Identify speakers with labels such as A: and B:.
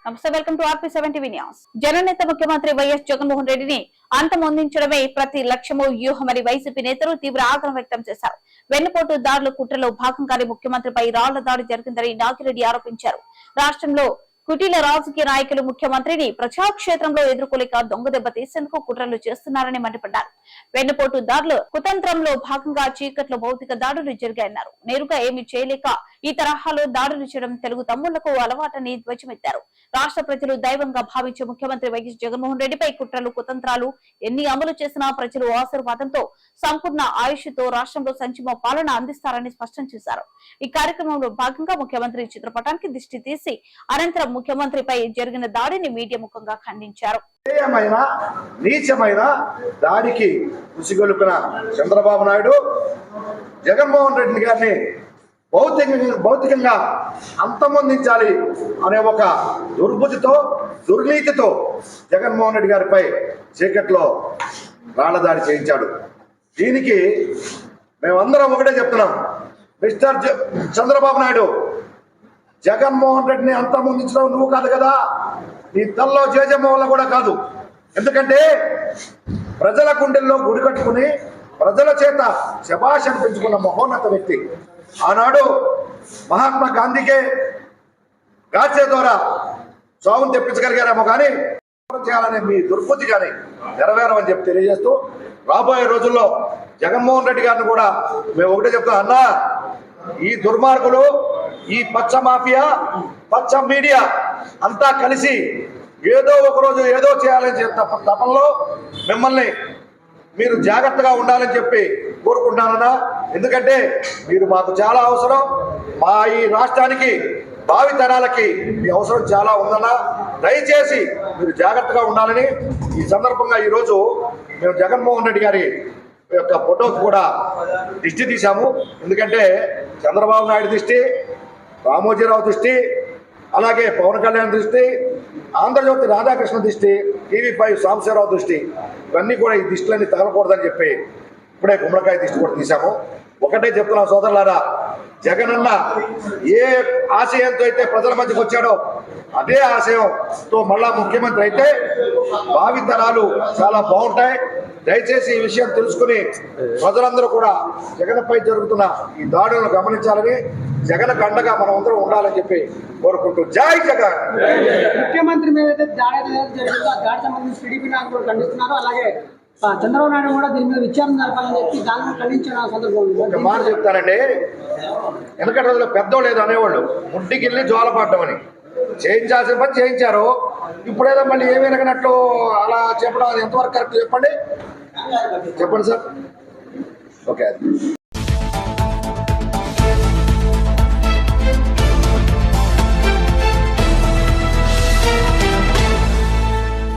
A: నమస్తే, welcome to RP7 TV news. జననేత ముఖ్యమంత్రి వైఎస్ జగన్మోహన్ రెడ్డిని అంతమొందించడమే ప్రతి లక్ష్యమో వ్యూహమని వైసీపీ నేతలు తీవ్ర ఆగ్రహం వ్యక్తం చేశారు. వెన్నుపోటు దాడుల కుట్రలో భాగంగానే ముఖ్యమంత్రిపై రాళ్ల దాడి జరిగిందని నాగిరెడ్డి ఆరోపించారు. రాష్ట్రంలో కుటీల రాజకీయ నాయకులు ముఖ్యమంత్రిని ప్రజాక్షేత్రంలో ఎదుర్కోలేక దొంగదెబ్బ తీసేందుకు కుట్రలు చేస్తున్నారని మండిపడ్డారు. వెన్నుపోటు దాడుల కుతంత్రంలో భాగంగా చీకట్లో భౌతిక దాడులు జరిగాయన్నారు. నేరుగా ఏమీ చేయలేక ఈ తరహాలో దాడులు చేయడం తెలుగు తమ్ముళ్లకు అలవాటని ధ్వజమెత్తారు. రాష్ట్ర ప్రజలు దైవంగా భావించే ముఖ్యమంత్రి వైఎస్ జగన్మోహన్ రెడ్డిపై కుట్రలు కుతంత్రాలు ఎన్ని అమలు చేసినా ప్రజలు ఆశీర్వాదంతో సంపూర్ణ ఆయుష్తో రాష్ట్రంలో సంక్షేమ పాలన అందిస్తారని స్పష్టం చేశారు. ఈ కార్యక్రమంలో భాగంగా ముఖ్యమంత్రి చిత్రపటానికి దిష్టి తీసి అనంతరం ముఖ్యమంత్రిపై జరిగిన దాడిని మీడియా ముఖంగా ఖండించారు.
B: నీచమైన దాడికి ఉసిగొలుపున చంద్రబాబు నాయుడు జగన్మోహన్ రెడ్డి గారిని భౌతికంగా అంతమొందించాలి అనే ఒక దుర్బుద్ధితో దుర్నీతితో జగన్మోహన్ రెడ్డి గారిపై చీకట్లో రాళ్ల దాడి చేయించాడు. దీనికి మేమందరం ఒకటే చెప్తున్నాం, మిస్టర్ చంద్రబాబు నాయుడు, జగన్మోహన్ రెడ్డిని అంతమొందించడం నువ్వు కాదు కదా, నీ తల్లో జేజమ్మ వల్ల కూడా కాదు. ఎందుకంటే ప్రజల గుండెల్లో గుడి కట్టుకుని ప్రజల చేత శభాష్ అనిపించుకున్న మహోన్నత వ్యక్తి. ఆనాడు మహాత్మా గాంధీకే గాడ్సే ద్వారా చావును తెప్పించగలిగారేమో కానీ చేయాలనే మీ దుర్బుద్ధి కానీ నెరవేరమని చెప్పి తెలియజేస్తూ, రాబోయే రోజుల్లో జగన్మోహన్ రెడ్డి గారిని కూడా మేము ఒకటే చెప్తాం, అన్నా ఈ దుర్మార్గులు, ఈ పచ్చ మాఫియా, పచ్చ మీడియా అంతా కలిసి ఏదో ఒకరోజు ఏదో చేయాలని చెప్పిన తపంలో మిమ్మల్ని మీరు జాగ్రత్తగా ఉండాలని చెప్పి కోరుకుంటున్నానన్నా. ఎందుకంటే మీరు మాకు చాలా అవసరం, మా ఈ రాష్ట్రానికి భావి తరాలకి ఈ అవసరం చాలా ఉందన్నా. దయచేసి మీరు జాగ్రత్తగా ఉండాలని ఈ సందర్భంగా ఈరోజు మేము జగన్మోహన్ రెడ్డి గారి యొక్క ఫోటోకి కూడా దిష్టి తీశాము. ఎందుకంటే చంద్రబాబు నాయుడు దృష్టి, రామోజీరావు దృష్టి, అలాగే పవన్ కళ్యాణ్ దృష్టి, ఆంధ్రజ్యోతి రాధాకృష్ణ దృష్టి, TV5 సాంబశివరావు దృష్టి, ఇవన్నీ కూడా ఈ దృష్టిలన్నీ తగలకూడదని చెప్పి ఇప్పుడే గుమ్మడికాయ దృష్టి కూడా తీశాము. ఒకటే చెప్తున్నాం సోదరులారా, జగనన్న ఏ ఆశయంతో అయితే ప్రజల మధ్యకి వచ్చాడో అదే ఆశయంతో మళ్ళా ముఖ్యమంత్రి అయితే భావితరాలు చాలా బాగుంటాయి. దయచేసి ఈ విషయం తెలుసుకుని ప్రజలందరూ కూడా జగన్పై జరుగుతున్న ఈ దాడులను గమనించాలని, జగన్ అండగా మనం అందరం ఉండాలని చెప్పి కోరుకుంటూ జై జగన్.
C: ముఖ్యమంత్రి మీద దాడి సంబంధించి టీడీపీ నాయకులు ఖండిస్తున్నారు. అలాగే చంద్రబాబు నాయుడు కూడా దీని మీద విచారణ జరపాలని చెప్పి దాన్ని ఖండించిన సందర్భంలో
B: ఒక మాట చెప్తానండి. వెనకటి రోజుల్లో పెద్దోళ్ళు ఏదో అనేవాళ్ళు, ముడ్డికిల్లి జోలపడ్డం అని. చేయించాల్సిన పని చేయించారు. ఇప్పుడేదో మళ్ళీ ఏమి వెనకనట్లు అలా చెప్పడం ఎంతవరకు కరెక్ట్ చెప్పండి సార్. ఓకే.